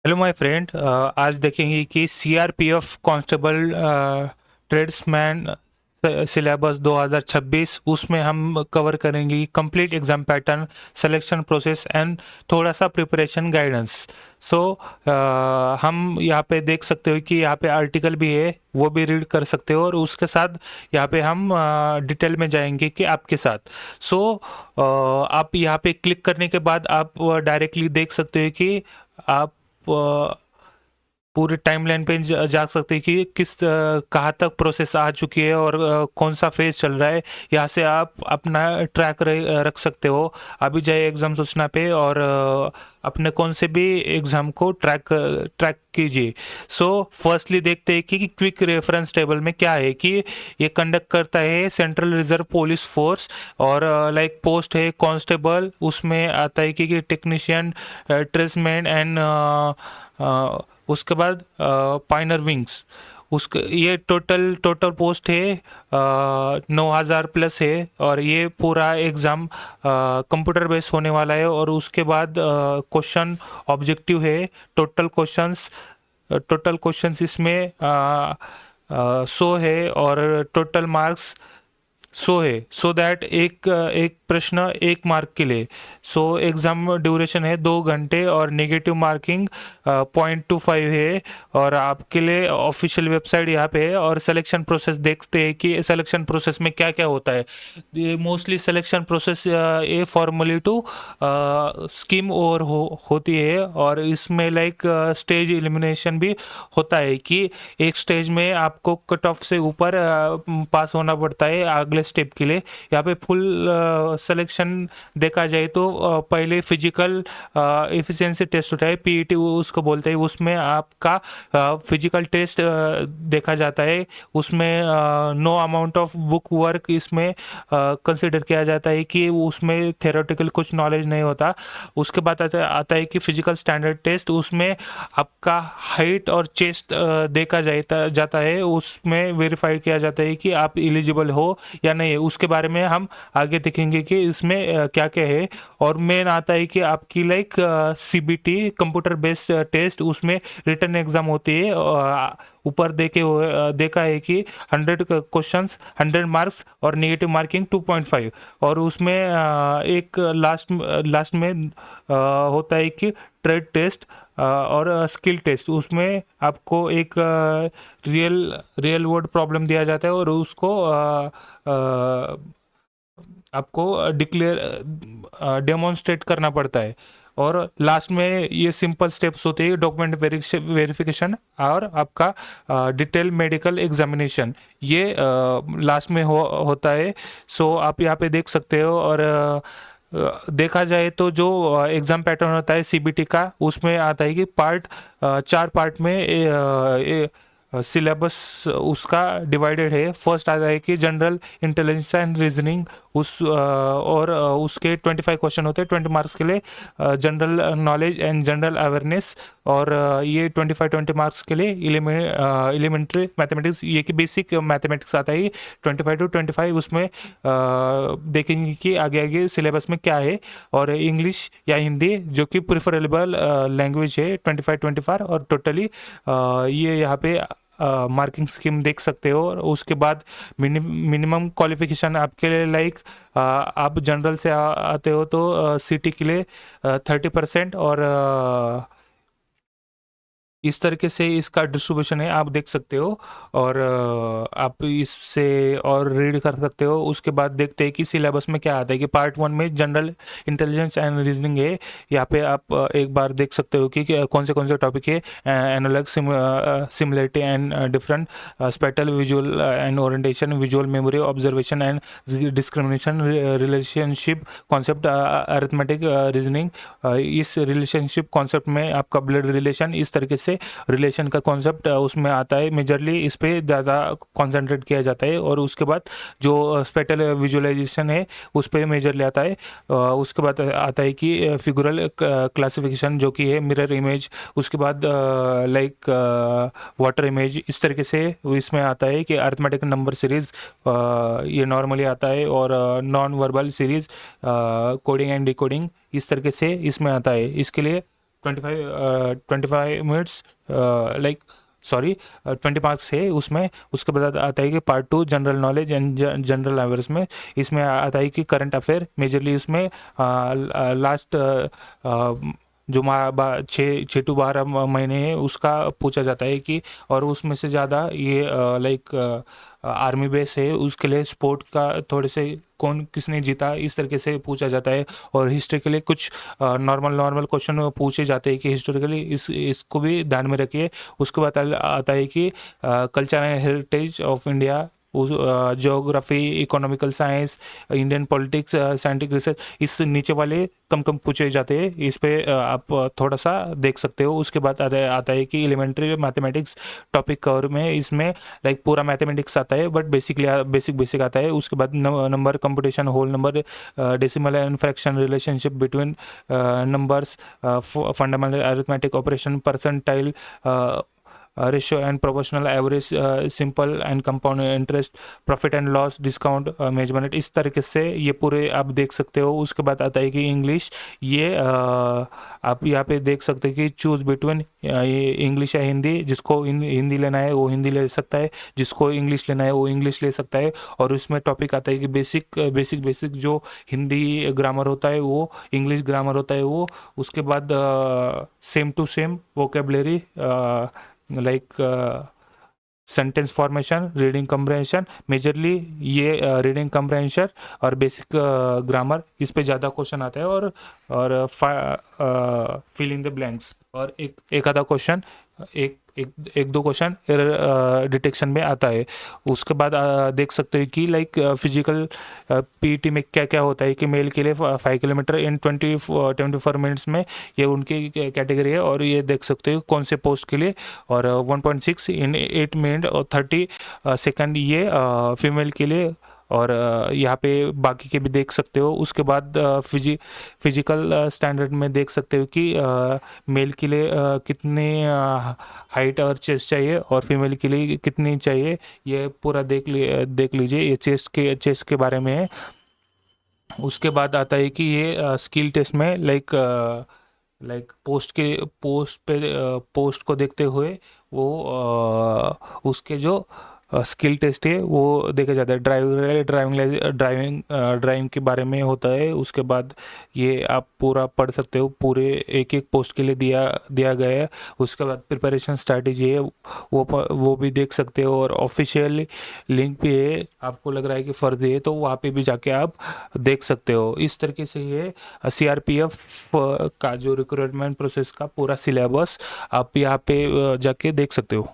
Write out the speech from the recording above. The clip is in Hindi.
Hello my friend. आज देखेंगे कि सीआरपीएफ कांस्टेबल ट्रेड्समैन सिलेबस 2026 उसमें हम कवर करेंगे complete exam pattern, selection process and थोड़ा सा प्रिपरेशन गाइडेंस। सो हम यहाँ पे देख सकते हो कि यहाँ पे आर्टिकल भी है, वो भी रीड कर सकते हो और उसके साथ यहाँ पे हम डिटेल में जाएंगे कि आपके साथ। सो आप यहाँ पे क्लिक करने के बाद आप डायरेक्टली देख सकते हो कि आप पूरे टाइमलाइन पे जा सकते हैं कि कहाँ तक प्रोसेस आ चुकी है और कौन सा फेज चल रहा है। यहाँ से आप अपना ट्रैक रख सकते हो। अभी जाइए एग्ज़ाम सूचना पे और अपने कौन से भी एग्ज़ाम को ट्रैक कीजिए। सो फर्स्टली देखते हैं कि क्विक रेफरेंस टेबल में क्या है कि ये कंडक्ट करता है सेंट्रल रिजर्व पुलिस फोर्स और लाइक पोस्ट है कांस्टेबल, उसमें आता है कि टेक्नीशियन, ट्रेसमैन एंड उसके बाद पाइनर विंग्स। उसके ये टोटल टोटल पोस्ट है 9,000 प्लस है और ये पूरा एग्ज़ाम कंप्यूटर बेस होने वाला है। और उसके बाद क्वेश्चन ऑब्जेक्टिव है। टोटल क्वेश्चंस इसमें 100 है और टोटल मार्क्स 100 है। सो दैट एक प्रश्न 1 मार्क के लिए। सो एग्ज़ाम ड्यूरेशन है 2 घंटे और नेगेटिव मार्किंग 0.25 है। और आपके लिए ऑफिशियल वेबसाइट यहाँ पे है। और सिलेक्शन प्रोसेस देखते हैं कि सिलेक्शन प्रोसेस में क्या क्या होता है। ये मोस्टली सिलेक्शन प्रोसेस ये फॉर्मली टू स्कीम ओवर होती है और इसमें लाइक स्टेज एलिमिनेशन भी होता है कि एक स्टेज में आपको कट ऑफ से ऊपर पास होना पड़ता है अगले स्टेप के लिए। यहाँ पे फुल सिलेक्शन देखा जाए तो पहले फिजिकल एफिशिएंसी टेस्ट होता है, पीईटी उसको बोलते हैं। उसमें आपका फिजिकल टेस्ट देखा जाता है। उसमें no amount of book work इसमें कंसिडर किया जाता है कि उसमें थेरोटिकल कुछ नॉलेज नहीं होता। उसके बाद आता है कि फिजिकल स्टैंडर्ड टेस्ट, उसमें आपका हाइट और चेस्ट देखा जाता है। उसमें वेरीफाई किया जाता है कि आप एलिजिबल हो या नहीं है। उसके बारे में हम आगे देखेंगे कि इसमें क्या क्या है। और मेन आता है कि आपकी like CBT computer based test, उसमें रिटन एग्जाम होती है। ऊपर देखा है कि 100 क्वेश्चंस 100 मार्क्स और नेगेटिव मार्किंग 2.5। और उसमें एक लास्ट में होता है कि ट्रेड टेस्ट और स्किल टेस्ट। उसमें आपको एक रियल वर्ल्ड प्रॉब्लम दिया जाता है और उसको आपको डेमोन्स्ट्रेट करना पड़ता है। और लास्ट में ये सिंपल स्टेप्स होते हैं, डॉक्यूमेंट वेरिफिकेशन और आपका डिटेल मेडिकल एग्जामिनेशन, ये लास्ट में होता है। सो आप यहाँ पे देख सकते हो। और देखा जाए तो जो एग्ज़ाम पैटर्न होता है सीबीटी का, उसमें आता है कि 4 पार्ट में सिलेबस उसका डिवाइडेड है। फर्स्ट आता है कि जनरल इंटेलिजेंस एंड रीजनिंग, और उसके 25 क्वेश्चन होते हैं 20 मार्क्स के लिए। General knowledge and general awareness, और ये 20 मार्क्स के लिए एलिमेंट्री मैथमेटिक्स, ये कि बेसिक मैथमेटिक्स आता है 25 उसमें देखेंगे कि आगे आगे सिलेबस में क्या है। और इंग्लिश या हिंदी जो कि प्रिफरेबल लैंग्वेज है 25 और टोटली ये यहाँ पे मार्किंग स्कीम देख सकते हो। और उसके बाद मिनिमम क्वालिफिकेशन आपके लिए लाइक आप जनरल से आते हो तो सीटी के लिए 30%। और इस तरीके से इसका डिस्ट्रीब्यूशन है, आप देख सकते हो। और आप इससे और रीड कर सकते हो। उसके बाद देखते हैं कि सिलेबस में क्या आता है कि पार्ट 1 में जनरल इंटेलिजेंस एंड रीजनिंग है। यहाँ पे आप एक बार देख सकते हो कि कौन से टॉपिक है। Analog similarity and different, spatial visual and orientation, visual memory, observation and discrimination, relationship concept, arithmetic reasoning. इस रिलेशनशिप कॉन्सेप्ट में आपका ब्लड रिलेशन, इस तरीके से रिलेशन का कॉन्सेप्ट उसमें आता है। मेजरली इस पे ज़्यादा कॉन्सेंट्रेट किया जाता है। और उसके बाद जो स्पेटल विजुअलाइजेशन है उस पर मेजरली आता है। उसके बाद आता है कि फिगुरल क्लासिफिकेशन जो कि है मिरर इमेज। उसके बाद लाइक वाटर इमेज, इस तरीके से इसमें आता है कि अरिथमेटिक नंबर सीरीज ये नॉर्मली आता है। और non verbal series, coding and decoding, इस तरीके से इसमें आता है। इसके लिए 25 मिनट्स लाइक सॉरी 20 मार्क्स है उसमें। उसके बाद आता है कि part 2 general knowledge and general awareness में, इसमें आता है कि करंट अफेयर मेजरली इसमें लास्ट जो 6 to 12 महीने है उसका पूछा जाता है कि, और उसमें से ज़्यादा ये लाइक आर्मी बेस है उसके लिए स्पोर्ट का थोड़े से कौन किसने जीता इस तरीके से पूछा जाता है। और हिस्ट्री के लिए कुछ नॉर्मल क्वेश्चन पूछे जाते हैं कि हिस्टोरिकली इसको भी ध्यान में रखिए। उसके बाद आता है कि culture and heritage of India, उस geography, economical science, Indian politics, scientific research, इस नीचे वाले कम कम पूछे जाते हैं। इस पे आप थोड़ा सा देख सकते हो। उसके बाद आता है कि एलिमेंट्री मैथमेटिक्स टॉपिक कवर में, इसमें लाइक पूरा मैथमेटिक्स आता है बट बेसिक आता है। उसके बाद number computation, whole number, decimal and fraction, relationship between numbers, fundamental arithmetic operation, percentile, ratio and proportional average, simple and compound interest, profit and loss, discount measurement, इस तरीके से ये पूरे आप देख सकते हो। उसके बाद आता है कि इंग्लिश, ये आप यहाँ पे देख सकते हो कि चूज़ बिटवीन ये इंग्लिश या हिंदी, जिसको हिंदी लेना है वो हिंदी ले सकता है, जिसको इंग्लिश लेना है वो इंग्लिश ले सकता है। और उसमें टॉपिक आता है कि बेसिक जो हिंदी ग्रामर होता है वो, इंग्लिश ग्रामर होता है वो। उसके बाद same to same vocabulary, like sentence formation, reading comprehension, majorly ये रीडिंग कम्प्रहेंशन और बेसिक ग्रामर, इस पे ज़्यादा क्वेश्चन आता है। और फिल इन द ब्लैंक्स, और एक आधा क्वेश्चन, एक दो क्वेश्चन डिटेक्शन में आता है। उसके बाद देख सकते हो कि लाइक फिजिकल पीटी में क्या क्या होता है कि मेल के लिए 5 किलोमीटर इन 24 मिनट्स में, ये उनकी कैटेगरी है। और ये देख सकते हो कौन से पोस्ट के लिए। और 1.6 इन 8 मिनट और 30 सेकंड ये फीमेल के लिए। और यहाँ पे बाकी के भी देख सकते हो। उसके बाद फिजिकल स्टैंडर्ड में देख सकते हो कि मेल के लिए कितने हाइट और चेस्ट चाहिए और फीमेल के लिए कितनी चाहिए, ये पूरा देख लीजिए। ये चेस्ट के बारे में है। उसके बाद आता है कि ये स्किल टेस्ट में लाइक पोस्ट को देखते हुए वो उसके जो स्किल टेस्ट है वो देखा जाता है। ड्राइविंग के बारे में होता है। उसके बाद ये आप पूरा पढ़ सकते हो, पूरे एक एक पोस्ट के लिए दिया गया है। उसके बाद प्रिपरेशन स्ट्रैटेजी है वो भी देख सकते हो। और ऑफिशियल लिंक भी है, आपको लग रहा है कि फर्जी है तो वहाँ पे भी जाके आप देख सकते हो। इस तरीके से ये सीआरपीएफ का जो रिक्रूटमेंट प्रोसेस का पूरा सिलेबस आप यहाँ पे जाके देख सकते हो।